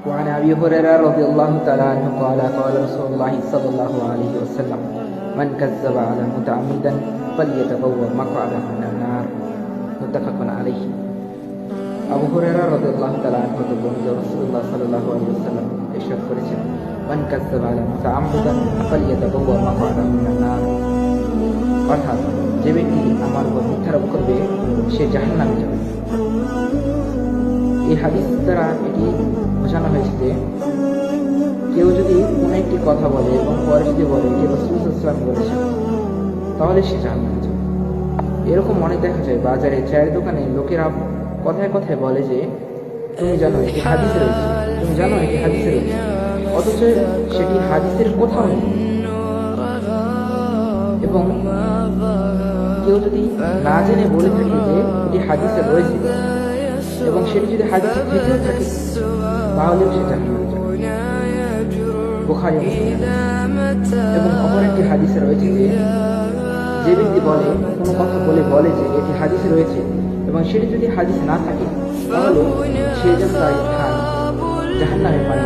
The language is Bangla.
وعن أبي هريرة رضي الله تعالى عنه قال قال رسول الله صلى الله عليه وسلم من كذب على متعمدا فليتبوأ مقعده من النار متفق عليه। আবু হুরায়রা রাদিয়াল্লাহু তাআলা আনহু থেকে বর্ণিত রাসূলুল্লাহ সাল্লাল্লাহু আলাইহি ওয়াসাল্লাম ইরশাদ করেছেন, মান কাযযাবা আলা মুতাআম্মিদান ফালইয়াতাবাওয়া মাকআদাহু মিনান নার, অর্থাৎ যে ব্যক্তি আমার উপর মিথ্যারোপ করবে সে জাহান্নামে যাবে। এই হাদিস দ্বারা এটি বোঝানো হয়েছে যে কেউ যদি কোনো একটি কথা বলে এবং পরে যদি বলে যে রাসূল সাল্লাল্লাহু আলাইহি ওয়াসাল্লাম বলেছেন, তাহলে সে জাহান্নামে যাবে। এরকম অনেক দেখা যায় বাজারে, চায়ের দোকানে লোকেরা কথায় কথায় বলে যে তুমি জানো এটি হাদিসে রয়েছে, তুমি জানো এটি হাদিসে রয়েছে, অথচ সেটি হাদিসের কোথাও নেই। এবং কেউ যদি না জেনে বলে থাকে যে এটি হাদিসে রয়েছে এবং সেটি যদি হাদিসে থেকেও থাকে তাহলেও সে জাহান্নামে যাবে। বুখারী এবং অপর একটি হাদিসে রয়েছে যে ব্যক্তি বলে কোনো কথা বলে যে এটি হাদিসে রয়েছে এবং সেটি যদি হাদিস না থাকে তাহলে সে যেন তার স্থান জাহান্নামে পানি